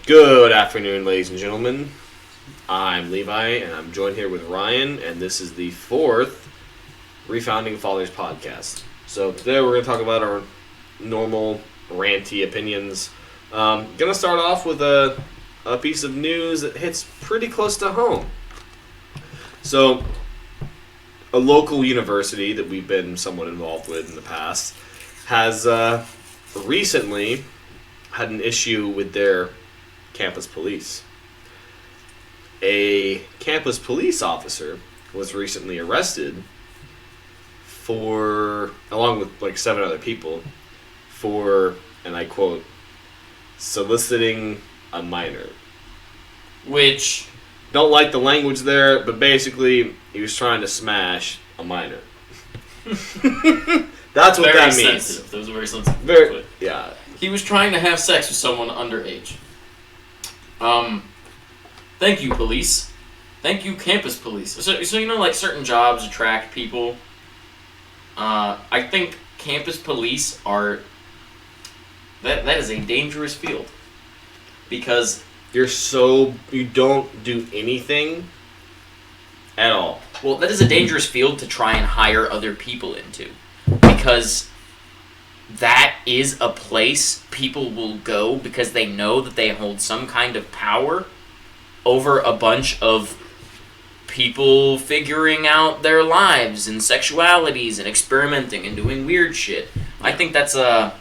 Good afternoon, ladies and gentlemen. I'm Levi, and I'm joined here with Ryan, and this is the fourth Refounding Fathers podcast. So today we're going to talk about our normal ranty opinions. Going to start off with a piece of news that hits pretty close to home. So, a local university that we've been somewhat involved with in the past has recently had an issue with their campus police. A campus police officer was recently arrested for, along with like 7 other people, for, and I quote, soliciting a minor. Which, don't like the language there, but basically he was trying to smash a minor. That's what that means. Sensitive. That was very sensitive. Yeah. He was trying to have sex with someone underage. Thank you, police. Thank you, campus police. So you know, like, certain jobs attract people. I think campus police are... That is a dangerous field. Because... You don't do anything at all. Well, that is a dangerous field to try and hire other people into. Because that is a place people will go because they know that they hold some kind of power over a bunch of people figuring out their lives and sexualities and experimenting and doing weird shit. I think that's I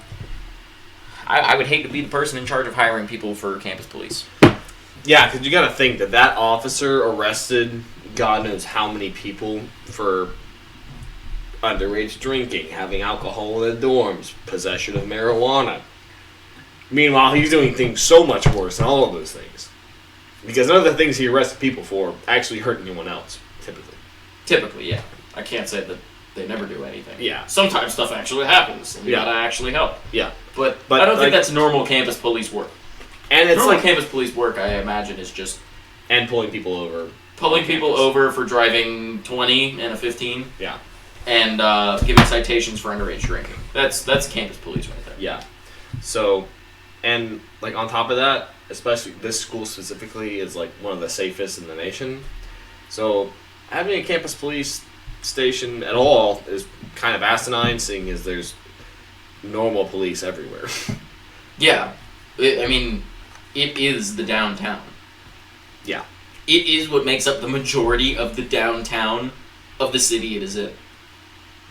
would hate to be the person in charge of hiring people for campus police. Yeah, because you got to think that officer arrested God knows how many people for underage drinking, having alcohol in the dorms, possession of marijuana. Meanwhile, he's doing things so much worse than all of those things. Because none of the things he arrested people for actually hurt anyone else, typically. Typically, yeah. I can't say that they never do anything. Yeah. Sometimes stuff actually happens, and you gotta actually help. Yeah. But I don't think that's normal campus police work. And it's normal campus police work, I imagine, is just... And pulling people over. Pulling people over for driving 20 and a 15. Yeah. And giving citations for underage drinking. That's campus police right there. Yeah. So, and like on top of that, especially this school specifically is like one of the safest in the nation. So having a campus police station at all is kind of asinine, seeing as there's normal police everywhere. Yeah. It is the downtown. Yeah. It is what makes up the majority of the downtown of the city it is in.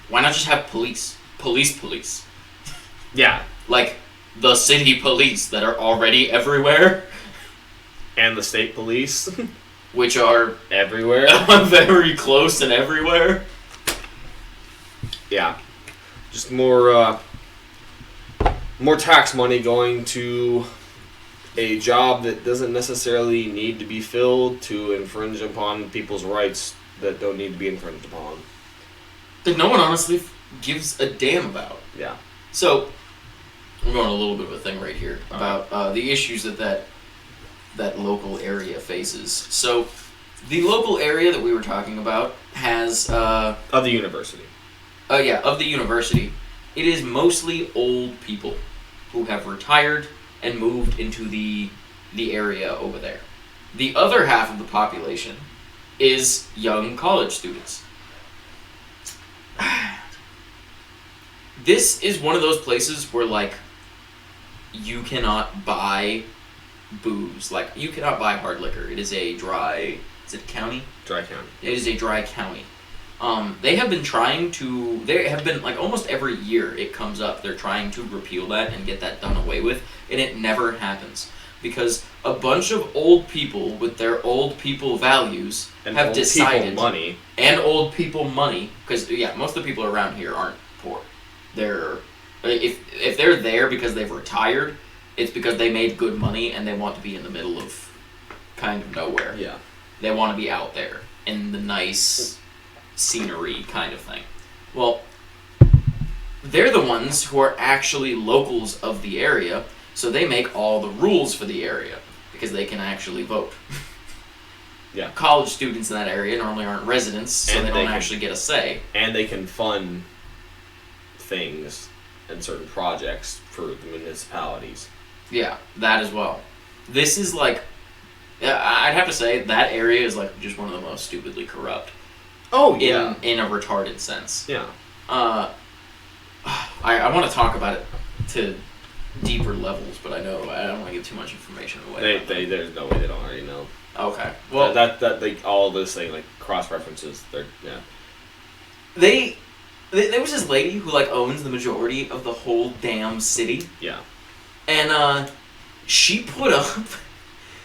Why not just have police? Police. Yeah. Like, the city police that are already everywhere. And the state police. Which are... everywhere. Very close and everywhere. Yeah. Just more tax money going to a job that doesn't necessarily need to be filled to infringe upon people's rights that don't need to be infringed upon. That no one honestly gives a damn about. Yeah. So, I'm going a little bit of a thing right here about the issues that local area faces. So, the local area that we were talking about has... of the university. Of the university. It is mostly old people who have retired and moved into the area over there. The other half of the population is young college students. This is one of those places where, like, you cannot buy booze. Like, you cannot buy hard liquor. It is a dry... Is it county? Dry county. It is a dry county. They have been, like, almost every year it comes up. They're trying to repeal that and get that done away with, and it never happens. Because a bunch of old people with their old people values have decided... And old people money. And old people money. Because, most of the people around here aren't poor. If they're there because they've retired, it's because they made good money and they want to be in the middle of kind of nowhere. Yeah. They want to be out there in the nice scenery kind of thing. Well, they're the ones who are actually locals of the area, so they make all the rules for the area because they can actually vote. Yeah. College students in that area normally aren't residents, so they don't actually get a say. And they can fund things and certain projects for the municipalities. Yeah, that as well. this is like, I'd have to say that area is like just one of the most stupidly corrupt. Oh yeah. In a retarded sense. Yeah. I want to talk about it to deeper levels, but I know I don't want to give too much information away. There's no way they don't already know. Okay. Well, that they all this thing like cross references. There was this lady who like owns the majority of the whole damn city. Yeah. And she put up.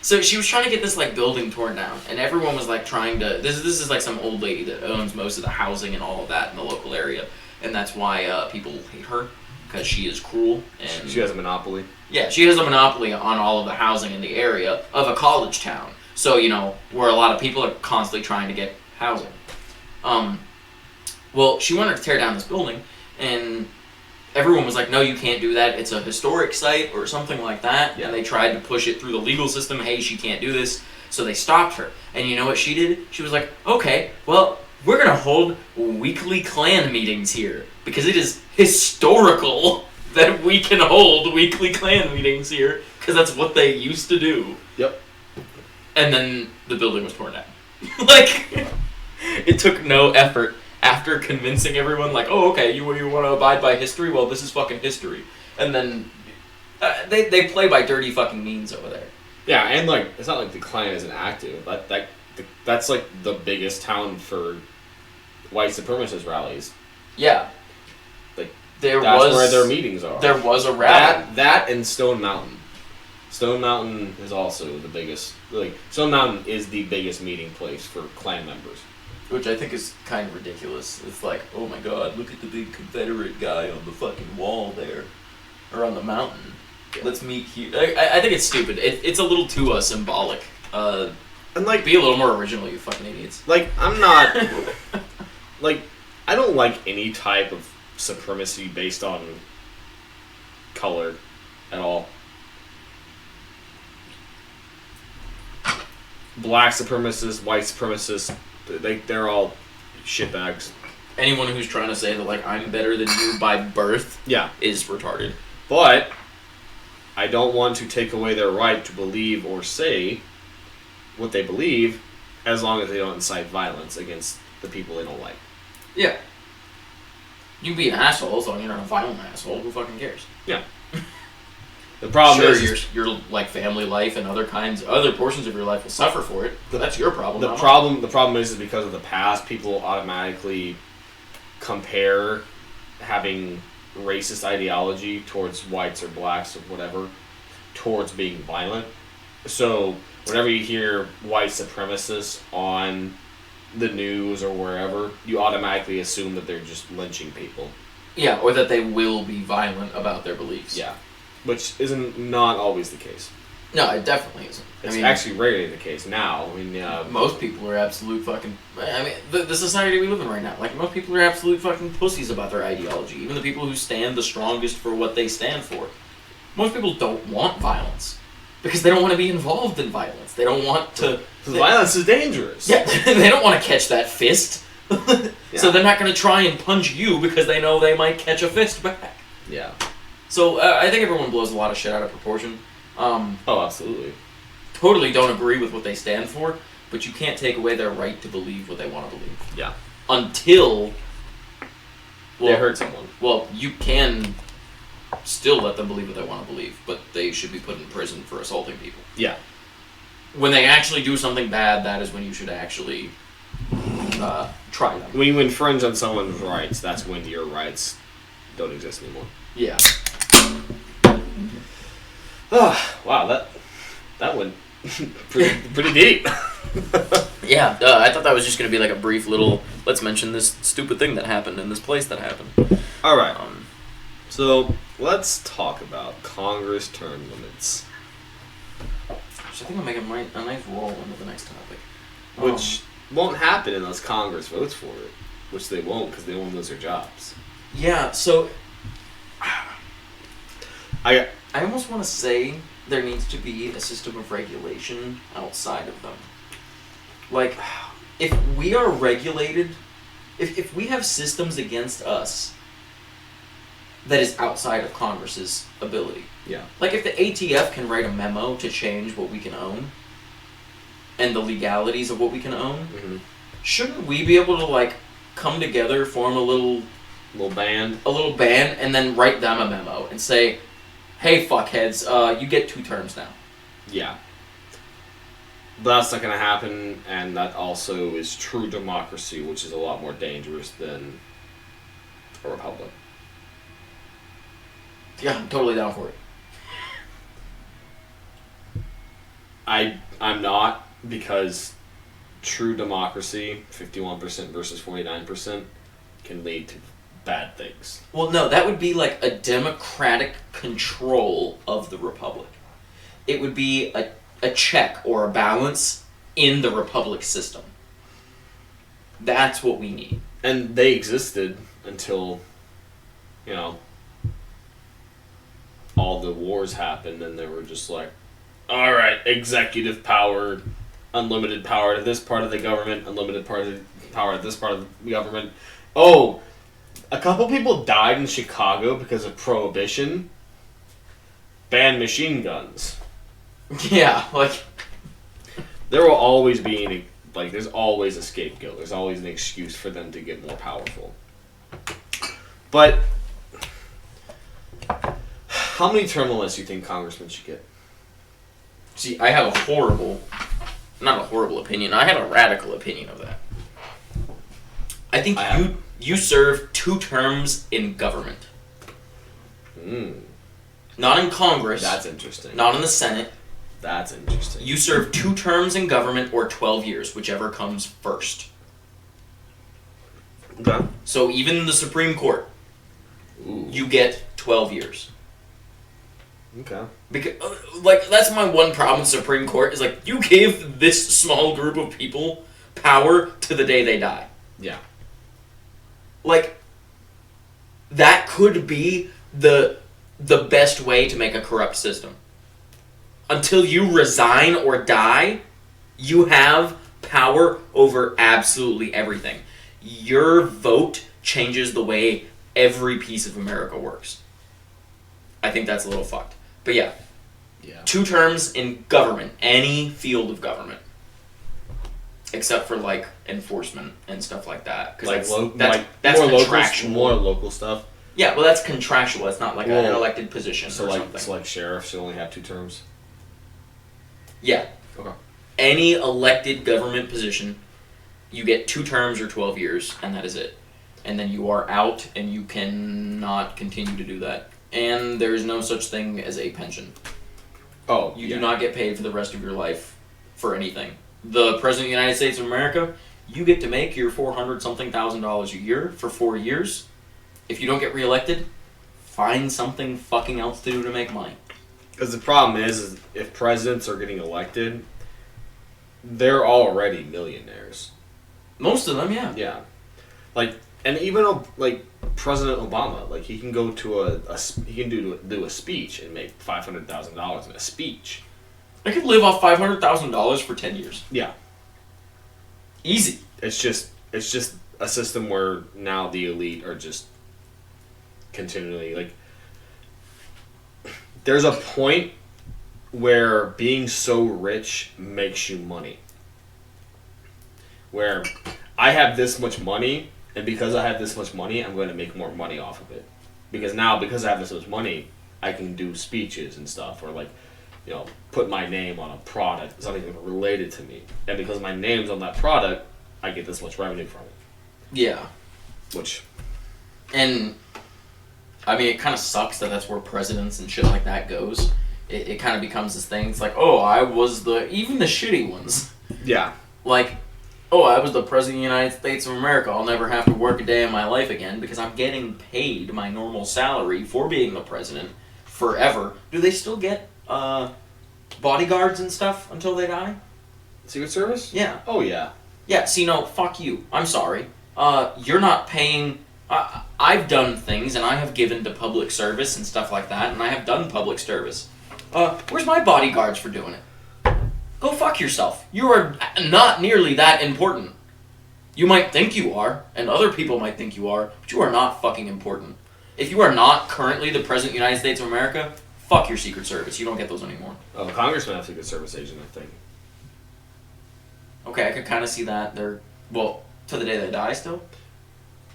So she was trying to get this like building torn down, and everyone was like trying to. This is like some old lady that owns most of the housing and all of that in the local area, and that's why people hate her. Because she is cruel and she has a monopoly. Yeah, she has a monopoly on all of the housing in the area of a college town. So where a lot of people are constantly trying to get housing. Well, she wanted to tear down this building, and everyone was like, "No, you can't do that. It's a historic site or something like that." Yeah. And they tried to push it through the legal system. Hey, she can't do this. So they stopped her. And you know what she did? She was like, "Okay, well, we're gonna hold weekly Klan meetings here because it is historical that we can hold weekly Klan meetings here because that's what they used to do." Yep. And then the building was torn down. Like, it took no effort after convincing everyone, like, "Oh, okay, you want to abide by history? Well, this is fucking history." And then they play by dirty fucking means over there. Yeah, and like it's not like the Klan isn't active. That's like the biggest town for white supremacist rallies. Yeah. Like that's where their meetings are. There was a rally. That and Stone Mountain. Stone Mountain is also the biggest. Like Stone Mountain is the biggest meeting place for Klan members. Which I think is kind of ridiculous. It's like, oh my god, look at the big Confederate guy on the fucking wall there, or on the mountain. Yeah. Let's meet here. I think it's stupid. It's a little too symbolic. And like, be a little more original, you fucking idiots. Like, I'm not. Like, I don't like any type of supremacy based on color at all. Black supremacists, white supremacists, they're all shitbags. Anyone who's trying to say that, like, I'm better than you by birth is retarded. But I don't want to take away their right to believe or say what they believe as long as they don't incite violence against the people they don't like. Yeah. You can be an asshole as long as you're not a violent asshole. Who fucking cares? Yeah. The problem is your like family life and other portions of your life will suffer for it. That's your problem. The problem is because of the past, people automatically compare having racist ideology towards whites or blacks or whatever towards being violent. So whenever you hear white supremacists on the news or wherever, you automatically assume that they're just lynching people. Yeah, or that they will be violent about their beliefs. Yeah. Which isn't not always the case. No, it definitely isn't. It's actually rarely the case now. I mean, most people are absolute fucking. I mean, the society we live in right now, like most people are absolute fucking pussies about their ideology. Even the people who stand the strongest for what they stand for. Most people don't want violence because they don't want to be involved in violence. They don't want to. Violence is dangerous. Yeah, they don't want to catch that fist. So they're not going to try and punch you because they know they might catch a fist back. Yeah. So I think everyone blows a lot of shit out of proportion. Oh, absolutely. Totally don't agree with what they stand for, but you can't take away their right to believe what they want to believe. Yeah. Until they hurt someone. Well, you can still let them believe what they want to believe, but they should be put in prison for assaulting people. Yeah. When they actually do something bad, that is when you should actually try them. When you infringe on someone's rights, that's when your rights don't exist anymore. Yeah. Oh, wow, that went pretty deep. Yeah, I thought that was just going to be like a brief little, let's mention this stupid thing that happened in this place that happened. All right. So, let's talk about Congress term limits. I think I'll make a nice roll into the next topic. Which won't happen unless Congress votes for it. Which they won't because they won't lose their jobs. Yeah, so I almost want to say there needs to be a system of regulation outside of them. Like, if we are regulated, if we have systems against us, that is outside of Congress's ability. Yeah. Like, if the ATF can write a memo to change what we can own and the legalities of what we can own, shouldn't we be able to, like, come together, form a little band, and then write them a memo and say, hey, fuckheads, you get 2 terms now. Yeah. But that's not going to happen, and that also is true democracy, which is a lot more dangerous than a republic. Yeah, I'm totally down for it. I'm not, because true democracy, 51% versus 49%, can lead to bad things. Well, no, that would be like a democratic control of the republic. It would be a check or a balance in the republic system. That's what we need. And they existed until, all the wars happened, and they were just like, all right, executive power, unlimited power to this part of the government, unlimited power to this part of the government. Oh, a couple people died in Chicago because of Prohibition. Ban machine guns. Yeah, like... There will always be, there's always a scapegoat. There's always an excuse for them to get more powerful. But, how many term limits do you think congressmen should get? See, I have not a horrible opinion, I have a radical opinion of that. I think you serve 2 terms in government. Not in Congress. That's interesting. Not in the Senate. That's interesting. You serve 2 terms in government or 12 years, whichever comes first. Okay. So even the Supreme Court, you get 12 years. Okay. Because, that's my one problem with Supreme Court, is you give this small group of people power to the day they die. Yeah. That could be the best way to make a corrupt system. Until you resign or die, you have power over absolutely everything. Your vote changes the way every piece of America works. I think that's a little fucked. But yeah. 2 terms in government, any field of government. Except for, enforcement and stuff like that. That's more contractual. More local stuff? Yeah, well, that's contractual. It's not an elected position or something. So, sheriffs should only have 2 terms? Yeah. Okay. Any elected government position, you get 2 terms or 12 years, and that is it. And then you are out, and you cannot continue to do that. And there's no such thing as a pension. Oh, You do not get paid for the rest of your life for anything. The President of the United States of America, you get to make your $400-something thousand a year for 4 years. If you don't get reelected, find something fucking else to do to make money. Because the problem is if presidents are getting elected, they're already millionaires. Most of them, yeah. Yeah. And even, President Obama, he can go to he can do a speech and make $500,000 in a speech. I could live off $500,000 for 10 years. Yeah. Easy. It's just a system where now the elite are just continually, there's a point where being so rich makes you money. Where I have this much money, and because I have this much money, I'm going to make more money off of it. Because I have this much money, I can do speeches and stuff, or put my name on a product, it's not even related to me. And because my name's on that product, I get this much revenue from it. Yeah. And, it kind of sucks that that's where presidents and shit like that goes. It kind of becomes this thing, it's I was even the shitty ones. Yeah. I was the President of the United States of America. I'll never have to work a day in my life again because I'm getting paid my normal salary for being the president forever. Do they still get bodyguards and stuff until they die? Secret Service? Yeah. Oh, yeah. Yeah, see, no, fuck you. I'm sorry. You're not paying... I've done things, and I have given to public service and stuff like that, and I have done public service. Where's my bodyguards for doing it? Go fuck yourself. You are not nearly that important. You might think you are, and other people might think you are, but you are not fucking important. if you are not currently the President of the United States of America, fuck your Secret Service. You don't get those anymore. Oh, Congressmen have Secret Service agent, I think. Okay, I could kind of see that. They're, well, to the day they die still?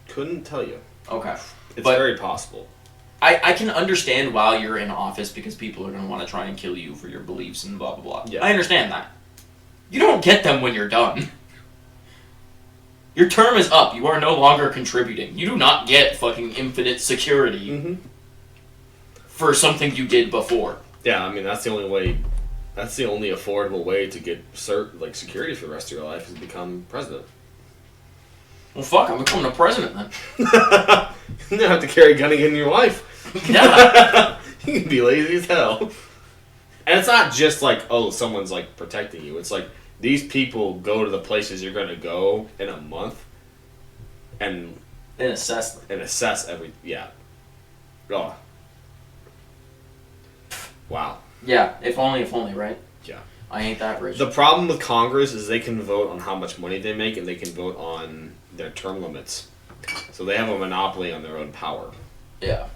Couldn't tell you. Okay. It's But- very possible. I can understand while you're in office because people are going to want to try and kill you for your beliefs and blah, blah, blah. Yeah. I understand that. You don't get them when you're done. Your term is up. You are no longer contributing. You do not get fucking infinite security Mm-hmm. for something you did before. Yeah, I mean, that's the only way... That's the only affordable way to get security for the rest of your life is to become president. Well, fuck, I'm becoming a president then. You don't have to carry a gun again in your life. Yeah. You can be lazy as hell. And it's not just like, oh, someone's like protecting you. It's like these people go to the places you're going to go in a month and assess them. every... Yeah. Oh. Wow. Yeah, if only, right? Yeah. I ain't that rich. The problem with Congress is they can vote on how much money they make and they can vote on their term limits. So they have a monopoly on their own power. Yeah.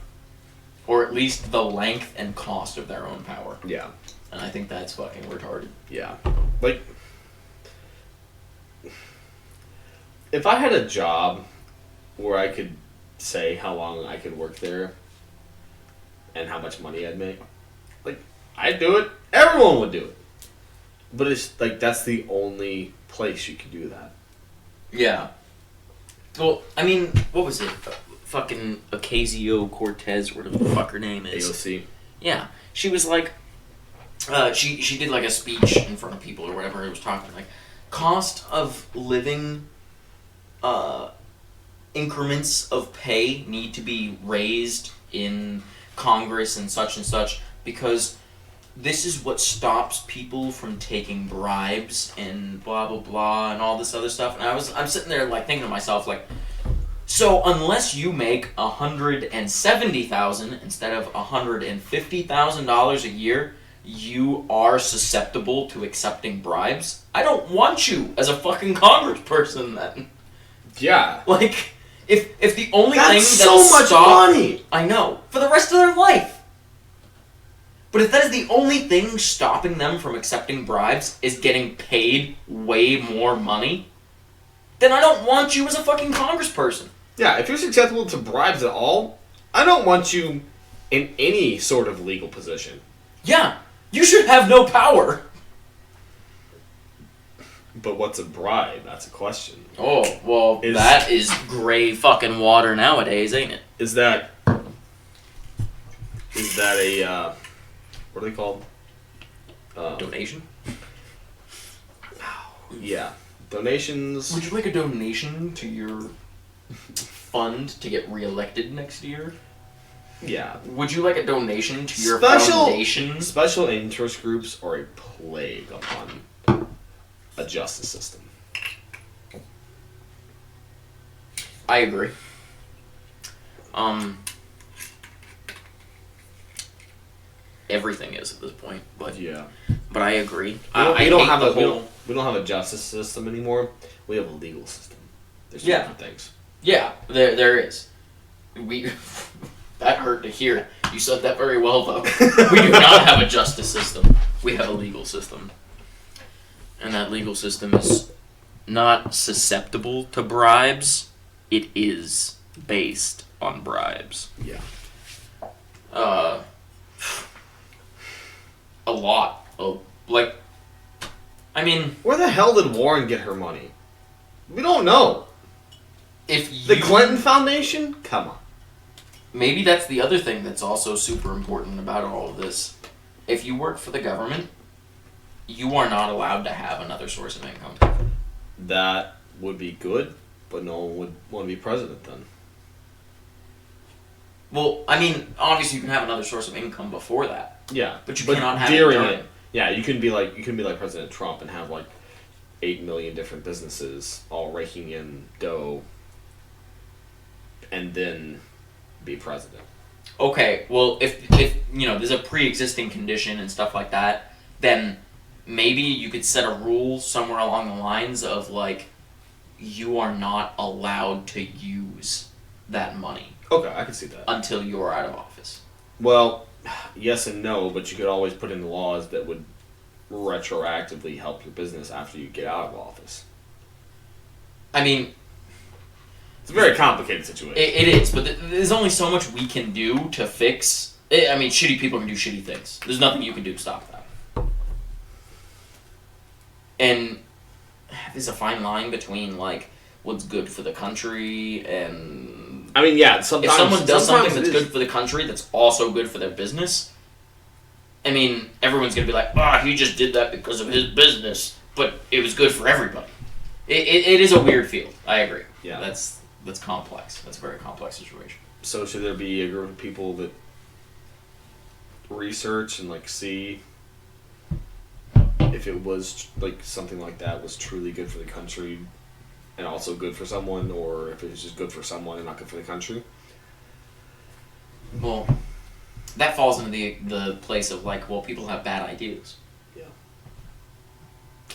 Or at least the length and cost of their own power. Yeah. And I think that's fucking retarded. Yeah. Like, if I had a job where I could say how long I could work there and how much money I'd make, like, I'd do it. Everyone would do it. But it's like, that's the only place you can do that. Yeah. Well, I mean, what was it? Fucking Ocasio-Cortez, whatever the fuck her name is. AOC. Yeah. She was like, she did like a speech in front of people or whatever. It was talking like, cost of living, increments of pay need to be raised in Congress and such because this is what stops people from taking bribes and blah blah blah and all this other stuff. And I'm sitting there like thinking to myself like, so unless you make $170,000 instead of $150,000 a year, you are susceptible to accepting bribes. I don't want you as a fucking congressperson then. Yeah. Like, if the only That's thing so that'll much stop, money. I know, for the rest of their life. But if that is the only thing stopping them from accepting bribes is getting paid way more money, then I don't want you as a fucking congressperson. Yeah, if you're susceptible to bribes at all, I don't want you in any sort of legal position. Yeah, you should have no power. But what's a bribe? That's a question. Oh, well, that is gray fucking water nowadays, ain't it? Is that a, what are they called? Donation? Yeah. Donations. Would you like a donation to your fund to get reelected next year? Yeah. Would you like a donation to your foundation? Special interest groups are a plague upon a justice system. I agree. Everything is at this point, but Yeah. but I agree. We don't have a justice system anymore. We have a legal system. There's two different things. Yeah, there is. That hurt to hear. You said that very well, though. We do not have a justice system. We have a legal system. And that legal system is not susceptible to bribes. It is based on bribes. Yeah. A lot. Like, I mean... Where the hell did Warren get her money? We don't know. The Clinton Foundation? Come on. Maybe that's the other thing that's also super important about all of this. If you work for the government, you are not allowed to have another source of income. That would be good, but no one would want to be president then. Well, I mean, obviously you can have another source of income before that. Yeah, but you cannot have during it during. it. Yeah, you can be like President Trump and have like 8 million different businesses all raking in dough, and then be president. Okay, well, if you know there's a pre-existing condition and stuff like that, then maybe you could set a rule somewhere along the lines of like, you are not allowed to use that money. Okay, I can see that. until you're out of office. Well, yes and no, but you could always put in laws that would retroactively help your business after you get out of office. I mean, it's a very complicated situation. It is, but there's only so much we can do to fix. I mean, shitty people can do shitty things. There's nothing you can do to stop that. And there's a fine line between, like, what's good for the country and... I mean, yeah, sometimes... If someone does something that's is good for the country that's also good for their business, I mean, everyone's going to be like, he just did that because of his business, but it was good for everybody. It is a weird field. I agree. Yeah. That's complex. That's a very complex situation. So should there be a group of people that research and, like, see if it was, like, something like that was truly good for the country and also good for someone, or if it was just good for someone and not good for the country? Well, that falls into the place of, like, well, people have bad ideas. Yeah.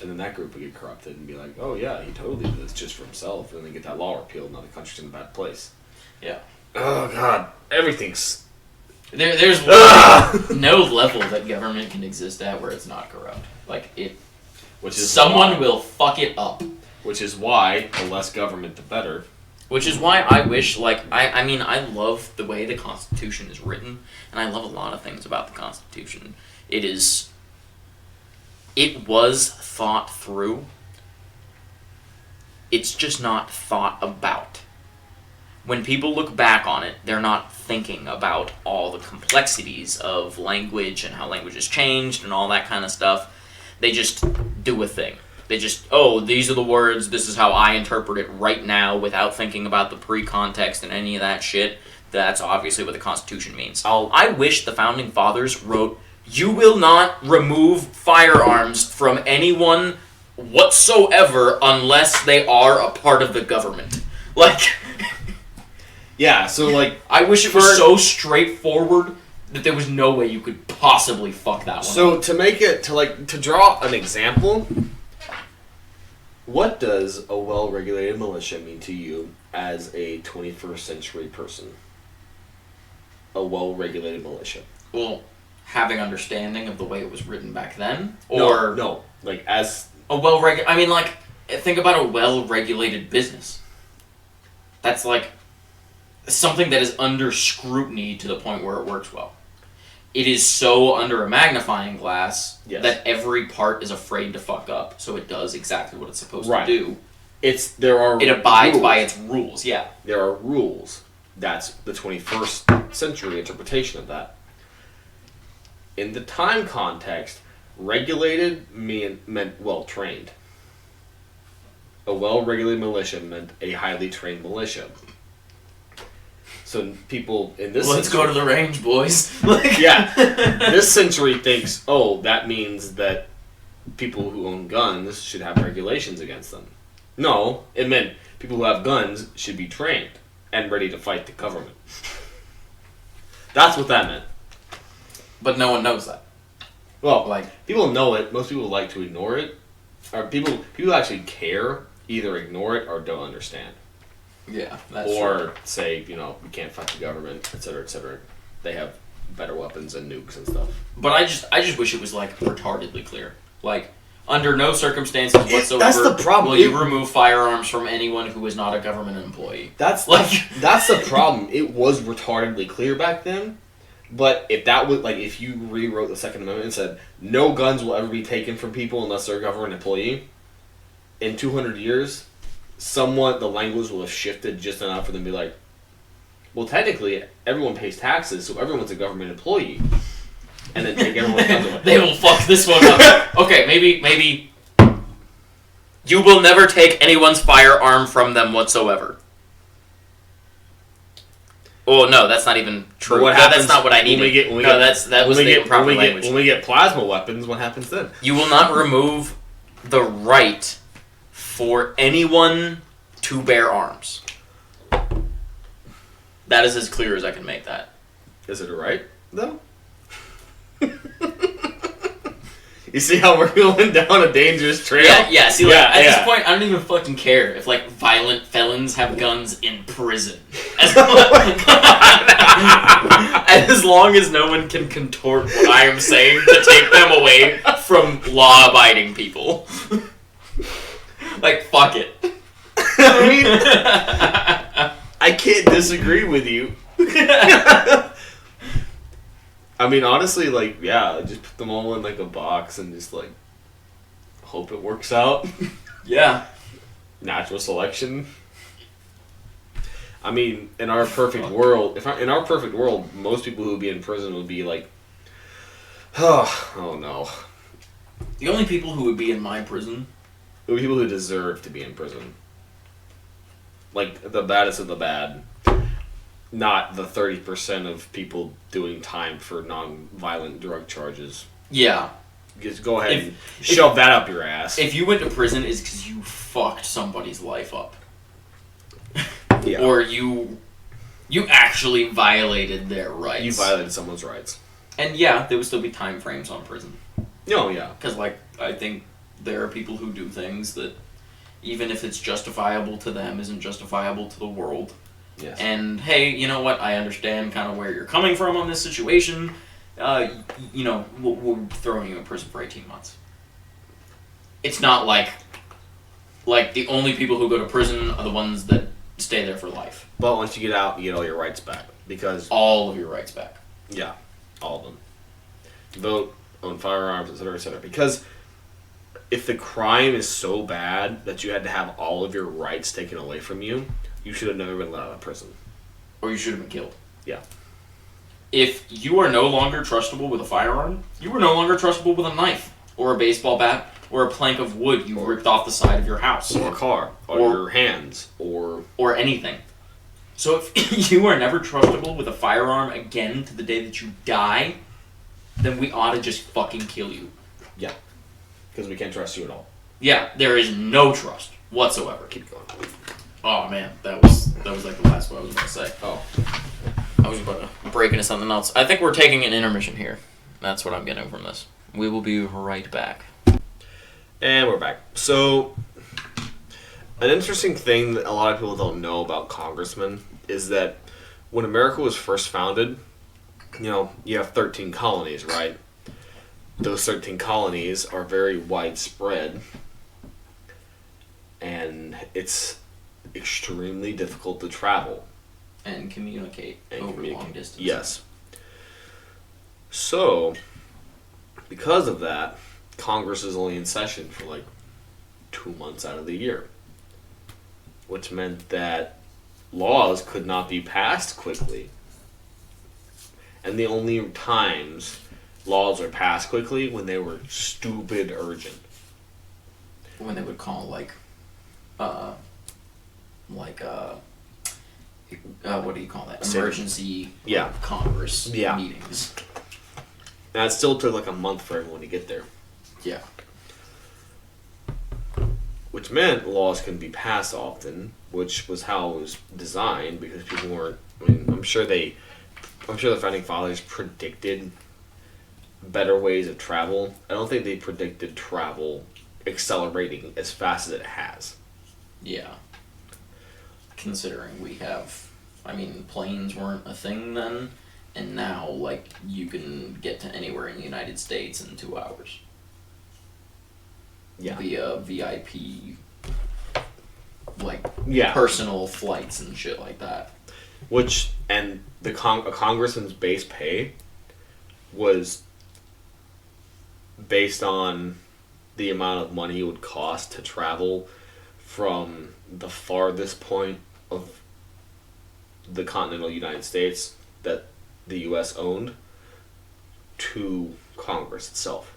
And then that group would get corrupted and be like, oh yeah, he totally did this just for himself, and then get that law repealed, now the country's in a bad place. Yeah. Oh god, everything's... There's no level that government can exist at where it's not corrupt. Like, someone will fuck it up. Which is why the less government, the better. Which is why I wish, like, I mean, I love the way the Constitution is written, and I love a lot of things about the Constitution. It was thought through. It's just not thought about. When people look back on it, they're not thinking about all the complexities of language and how language has changed and all that kind of stuff. They just do a thing. They just, these are the words, this is how I interpret it right now without thinking about the pre-context and any of that shit. That's obviously what the Constitution means. I wish the Founding Fathers wrote, you will not remove firearms from anyone whatsoever unless they are a part of the government. Like... Yeah, so, like... I wish it was so straightforward that there was no way you could possibly fuck that one So, up. to make it, to draw an example, what does a well-regulated militia mean to you as a 21st century person? A well-regulated militia. Well, having understanding of the way it was written back then? Or... No, like, as... A well-regulated... I mean, like, think about a well-regulated business. That's, like... something that is under scrutiny to the point where it works well. It is so under a magnifying glass that every part is afraid to fuck up, so it does exactly what it's supposed to do. It abides rules. by its rules, yeah. There are rules. That's the 21st century interpretation of that. In the time context, regulated meant well-trained. A well-regulated militia meant a highly trained militia. So people in this Let's go to the range, boys. Yeah. This century thinks, that means that people who own guns should have regulations against them. No, it meant people who have guns should be trained and ready to fight the government. That's what that meant. But no one knows that. Well, people know it. Most people like to ignore it. Or people actually care, either ignore it or don't understand. Yeah, that's true. Or say, we can't fight the government, etc., etc. They have better weapons and nukes and stuff. But I just wish it was, like, retardedly clear. Like, under no circumstances whatsoever that's the problem. Will you remove firearms from anyone who is not a government employee. That's the problem. It was retardedly clear back then. But if that was, like, if you rewrote the Second Amendment and said, no guns will ever be taken from people unless they're a government employee, in 200 years... somewhat the language will have shifted just enough for them to be like, well, technically, everyone pays taxes, so everyone's a government employee. And then take everyone's guns away. They will fuck this one up. Okay, maybe... You will never take anyone's firearm from them whatsoever. Oh, no, that's not even true. What happens, that's not what I needed. That was the improper language. When we get plasma weapons, what happens then? You will not remove the right... for anyone to bear arms. That is as clear as I can make that. Is it right, though? You see how we're going down a dangerous trail? Yeah, see, at this point, I don't even fucking care if, like, violent felons have guns in prison. As long as no one can contort what I am saying to take them away from law-abiding people. Like, fuck it. I mean, I can't disagree with you. I mean, honestly, like, yeah, just put them all in, like, a box and just, like, hope it works out. Yeah. Natural selection. I mean, in our perfect world, in our perfect world, most people who would be in prison would be like, oh no. The only people who would be in my prison would be people who deserve to be in prison. Like, the baddest of the bad. Not the 30% of people doing time for non-violent drug charges. Yeah. Just go ahead and shove that up your ass. If you went to prison, it's because you fucked somebody's life up. Yeah. Or you actually violated their rights. You violated someone's rights. And yeah, there would still be time frames on prison. Oh, yeah. Because, like, I think there are people who do things that, even if it's justifiable to them, isn't justifiable to the world. Yes. And, hey, you know what? I understand kind of where you're coming from on this situation. You know, we're throwing you in prison for 18 months. It's not like the only people who go to prison are the ones that stay there for life. But once you get out, you get all your rights back. Because... all of your rights back. Yeah. All of them. Vote, own firearms, etc., etc. Because if the crime is so bad that you had to have all of your rights taken away from you, you should have never been let out of prison. Or you should have been killed. Yeah. If you are no longer trustable with a firearm, you are no longer trustable with a knife, or a baseball bat, or a plank of wood you ripped off the side of your house. Or a car, or your hands, or anything. So if you are never trustable with a firearm again to the day that you die, then we ought to just fucking kill you. Yeah. Because we can't trust you at all. Yeah, there is no trust whatsoever. Keep going. Oh man, that was like the last one I was going to say. Oh. I was about to break into something else. I think we're taking an intermission here. That's what I'm getting from this. We will be right back. And we're back. So, an interesting thing that a lot of people don't know about congressmen is that when America was first founded, you know, you have 13 colonies, right? Those 13 colonies are very widespread, and it's extremely difficult to travel. And communicate over long distances. Yes. So, because of that, Congress is only in session for like 2 months out of the year. Which meant that laws could not be passed quickly. And the only times laws are passed quickly when they were stupid urgent. When they would call what do you call that? Emergency Congress meetings. And it still took like a month for everyone to get there. Yeah. Which meant laws couldn't be passed often, which was how it was designed because people weren't. I mean, I'm sure the founding fathers predicted better ways of travel. I don't think they predicted travel accelerating as fast as it has. Yeah. Considering we have, planes weren't a thing then, and now, like, you can get to anywhere in the United States in 2 hours. Yeah. Via VIP, personal flights and shit like that. Which, and a congressman's base pay was based on the amount of money it would cost to travel from the farthest point of the continental United States that the U.S. owned to Congress itself.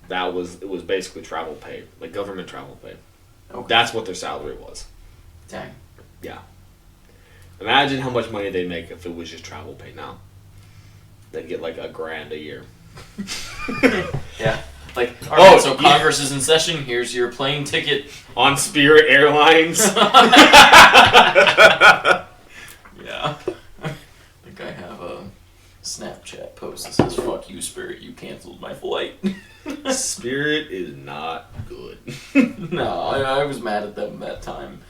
It was basically travel pay, like government travel pay. Okay. That's what their salary was. Dang. Yeah. Imagine how much money they'd make if it was just travel pay now. They'd get like $1,000 a year. Yeah. Like, alright, so Congress is in session, here's your plane ticket. On Spirit Airlines. Yeah. I think I have a Snapchat post that says, "Fuck you, Spirit, you canceled my flight." Spirit is not good. No, I was mad at them that time.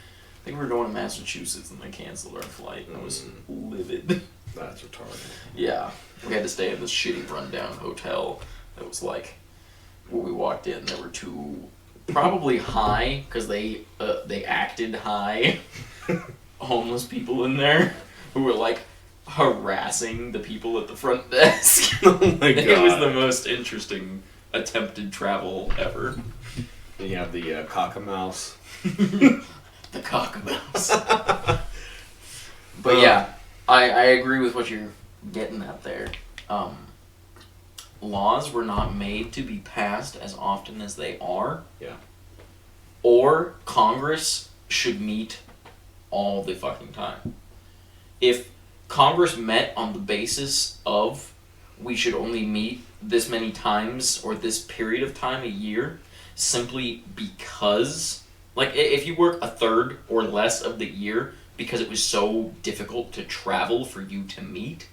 think we were going to Massachusetts and they canceled our flight. And I was livid. That's retarded. Yeah. We had to stay in this shitty rundown hotel that was like, when we walked in, there were two, probably high, because they acted high, homeless people in there who were like harassing the people at the front desk. Oh my god. It was the most interesting attempted travel ever. Then you have the cockamouse. The cockamouse. But yeah, I agree with what you're getting at there. Laws were not made to be passed as often as they are. Yeah. Or Congress should meet all the fucking time. If Congress met on the basis of we should only meet this many times or this period of time a year, simply because, like, if you work a third or less of the year because it was so difficult to travel for you to meet,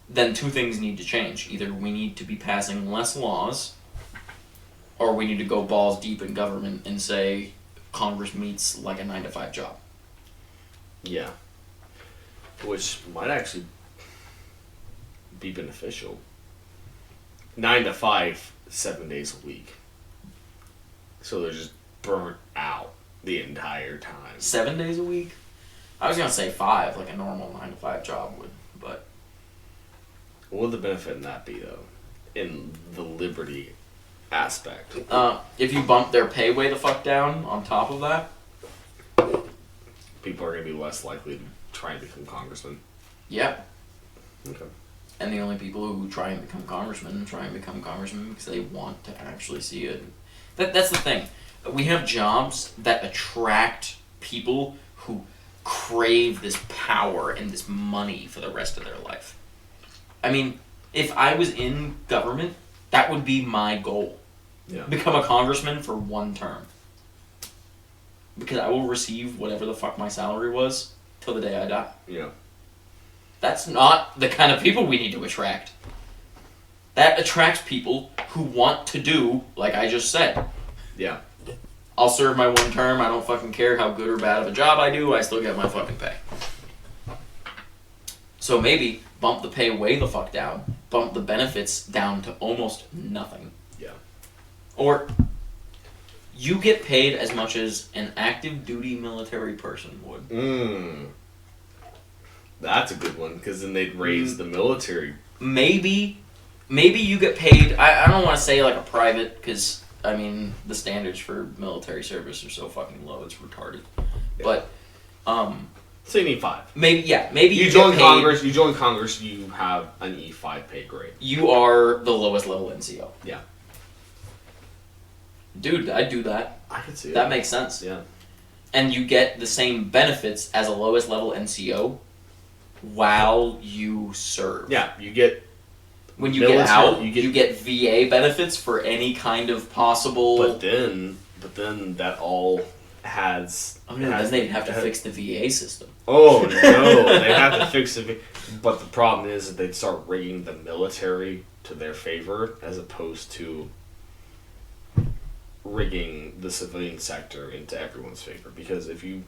then two things need to change. Either we need to be passing less laws, or we need to go balls deep in government and say Congress meets like a 9-to-5 job. Yeah. Which might actually be beneficial. 9 to 5, 7 days a week. So they're just burnt out the entire time. 7 days a week? I was gonna say 5, like a normal 9-to-5 job would, but... What would the benefit in that be, though? In the liberty aspect? If you bump their pay way the fuck down on top of that... People are going to be less likely to try and become congressmen. Yeah. Okay. And the only people who try and become congressmen because they want to actually see it. That's the thing. We have jobs that attract people who crave this power and this money for the rest of their life. I mean, if I was in government, that would be my goal. Yeah. Become a congressman for one term. Because I will receive whatever the fuck my salary was till the day I die. Yeah. That's not the kind of people we need to attract. That attracts people who want to do, like I just said. Yeah. I'll serve my one term, I don't fucking care how good or bad of a job I do, I still get my fucking pay. So maybe bump the pay way the fuck down, bump the benefits down to almost nothing. Yeah. Or you get paid as much as an active duty military person would. That's a good one, because then they'd raise the military. Maybe you get paid, I don't want to say like a private, because, I mean, the standards for military service are so fucking low, it's retarded. Yeah. But, so you need 5. Maybe you join get paid, Congress, you have an E5 pay grade. You are the lowest level NCO. Yeah. Dude, I'd do that. I could see that makes sense. Yeah. And you get the same benefits as a lowest level NCO while you serve. Yeah, you get... When you get out, you get VA benefits for any kind of possible... But then that all has... Oh no, then they'd have to fix the VA system. Oh no, they have to fix it. But the problem is that they'd start rigging the military to their favor as opposed to rigging the civilian sector into everyone's favor. Because if you...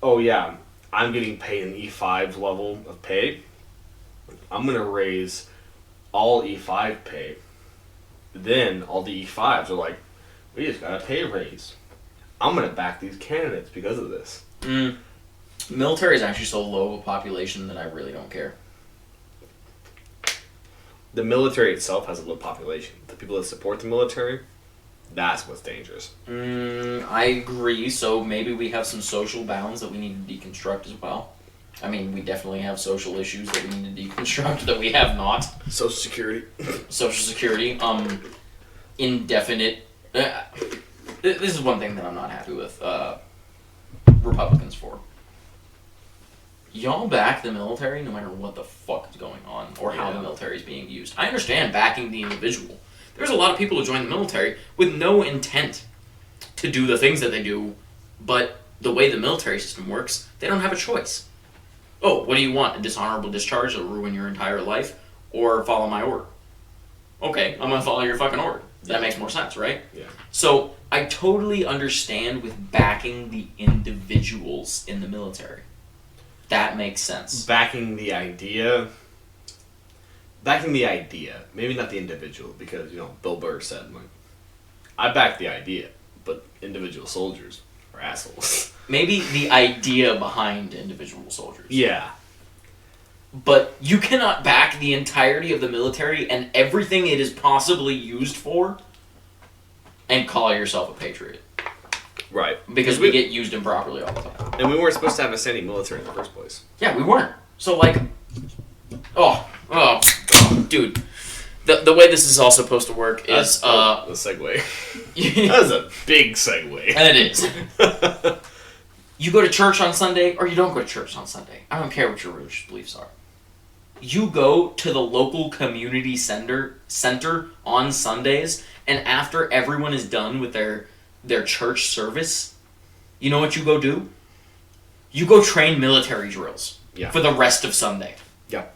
Oh yeah, I'm getting paid an E5 level of pay. I'm going to raise all E5 pay. Then all the E5s are like, we just got a pay raise. I'm going to back these candidates because of this. Military is actually so low of a population that I really don't care. The military itself has a low population. The people that support the military, that's what's dangerous. I agree. So maybe we have some social bounds that we need to deconstruct as well. I mean, we definitely have social issues that we need to deconstruct that we have not. Social Security. Social Security. Indefinite. This is one thing that I'm not happy with Republicans for. Y'all back the military no matter what the fuck is going on or how the military is being used. I understand backing the individual. There's a lot of people who join the military with no intent to do the things that they do, but the way the military system works, they don't have a choice. Oh, what do you want? A dishonorable discharge that'll ruin your entire life? Or follow my order? Okay, I'm gonna follow your fucking order. That makes more sense, right? Yeah. So I totally understand with backing the individuals in the military. That makes sense. Backing the idea. Maybe not the individual, because, Bill Burr said, like, I back the idea, but individual soldiers are assholes. Maybe the idea behind individual soldiers. Yeah. But you cannot back the entirety of the military and everything it is possibly used for and call yourself a patriot. Right. Because we get used improperly all the time. And we weren't supposed to have a standing military in the first place. Yeah, we weren't. So, like... Dude. The way this is all supposed to work is... the segue. That was a big segue. And it is. You go to church on Sunday, or you don't go to church on Sunday. I don't care what your religious beliefs are. You go to the local community center on Sundays, and after everyone is done with their church service, you know what you go do? You go train military drills for the rest of Sunday. Yeah.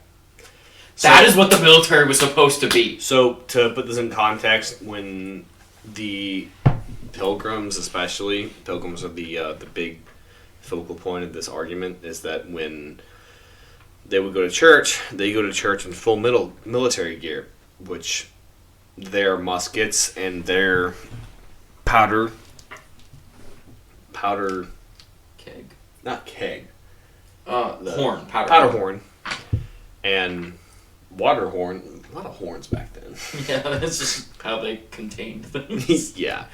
That is what the military was supposed to be. So, to put this in context, when the pilgrims are the big focal point of this argument, is that when they would go to church, they go to church in full military gear, which their muskets and their powder keg. Not keg. Horn. Powder horn. And water horn. A lot of horns back then. Yeah, that's just how they contained things. Yeah.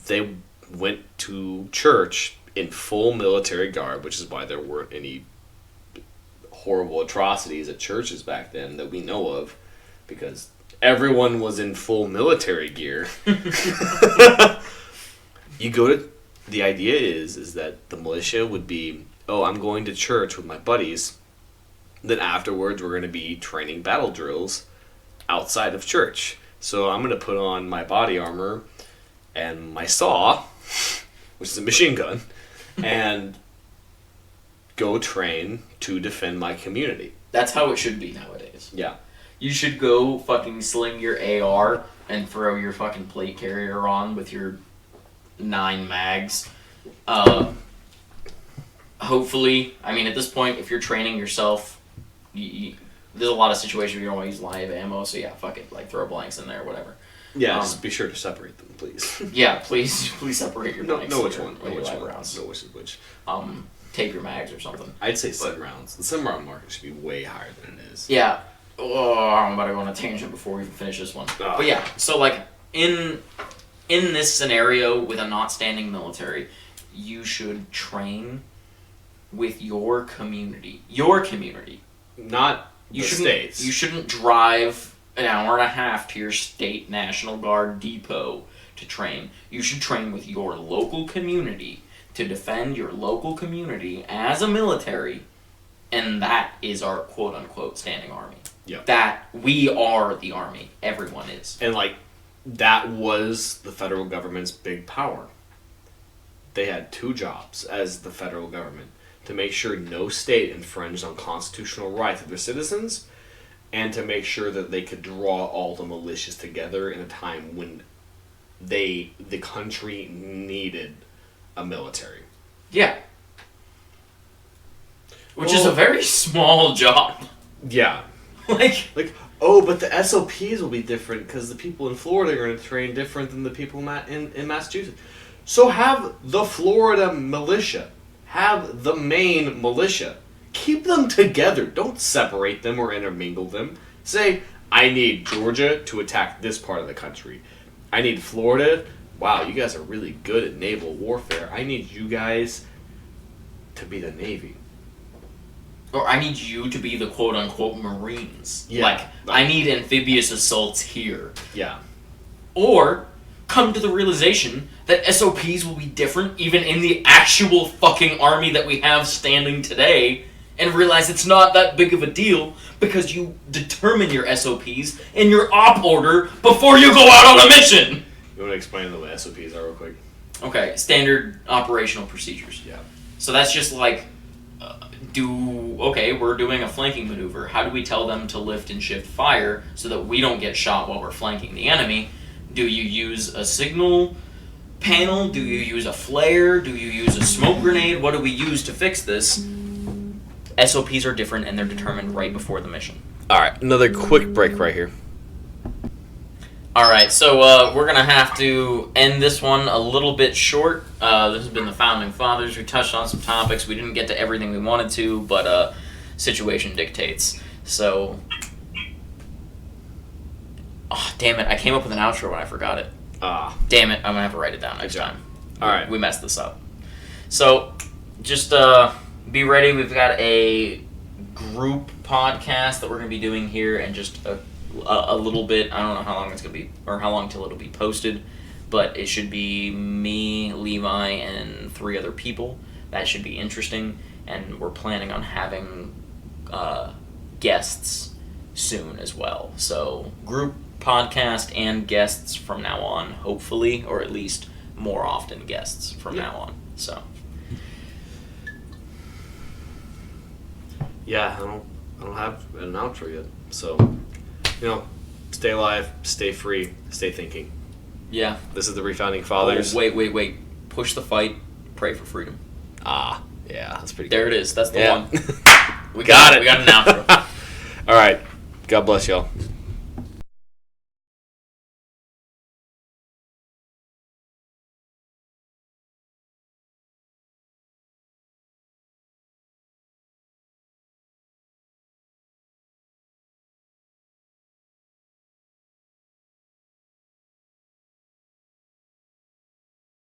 They went to church in full military garb, which is why there weren't any horrible atrocities at churches back then that we know of, because everyone was in full military gear. The idea is that the militia would be, I'm going to church with my buddies, then afterwards we're going to be training battle drills outside of church. So I'm going to put on my body armor and my saw, which is a machine gun, and go train to defend my community. That's how it should be nowadays. Yeah. You should go fucking sling your AR and throw your fucking plate carrier on with your 9 mags. Hopefully, at this point, if you're training yourself, there's a lot of situations where you don't want to use live ammo, so yeah, fuck it, like throw blanks in there, whatever. Yeah, just be sure to separate them, please. Yeah, please separate your blanks. Know which one. Know which rounds. Know which is which. Tape your mags or something. I'd say 7 rounds. The 7 round market should be way higher than it is. Yeah. I'm about to go on a tangent before we even finish this one. But yeah, so like in this scenario with a not standing military, you should train with your community. Your community. Not the states. You shouldn't drive an hour and a half to your state National Guard depot to train. You should train with your local community to defend your local community as a military, and that is our quote-unquote standing army. Yeah. That we are the army. Everyone is. And, that was the federal government's big power. They had 2 jobs as the federal government: to make sure no state infringed on constitutional rights of their citizens, and to make sure that they could draw all the militias together in a time when the country needed a military. Yeah. Which is a very small job. Yeah. But the SOPs will be different because the people in Florida are going to train different than the people in Massachusetts. So have the Florida militia. Have the Maine militia. Keep them together. Don't separate them or intermingle them. Say, I need Georgia to attack this part of the country. I need Florida. Wow, you guys are really good at naval warfare. I need you guys to be the Navy. Or I need you to be the quote-unquote Marines. Yeah. I need amphibious assaults here. Yeah. Or come to the realization that SOPs will be different even in the actual fucking army that we have standing today, and realize it's not that big of a deal because you determine your SOPs in your op order before you go out on a mission. You want to explain what SOPs are real quick? Okay, standard operational procedures. Yeah. So that's just like, we're doing a flanking maneuver. How do we tell them to lift and shift fire so that we don't get shot while we're flanking the enemy? Do you use a signal panel? Do you use a flare? Do you use a smoke grenade? What do we use to fix this? SOPs are different, and they're determined right before the mission. All right, another quick break right here. All right, so we're going to have to end this one a little bit short. This has been the Founding Fathers. We touched on some topics. We didn't get to everything we wanted to, but situation dictates. So, oh, damn it. I came up with an outro when I forgot it. Damn it. I'm going to have to write it down next time. All right. We messed this up. So, just be ready. We've got a group podcast that we're going to be doing here and just a little bit. I don't know how long it's going to be or how long till it'll be posted, but it should be me, Levi, and 3 other people. That should be interesting, and we're planning on having guests soon as well. So group podcast and guests from now on, hopefully, or at least more often guests from now on. So yeah, I don't have an outro yet. So, stay alive, stay free, stay thinking. Yeah. This is the Refounding Fathers. Oh, wait. Push the fight, pray for freedom. Yeah, that's pretty There good. it is. That's the Yeah. one. We got it. We got an outro. All right. God bless y'all.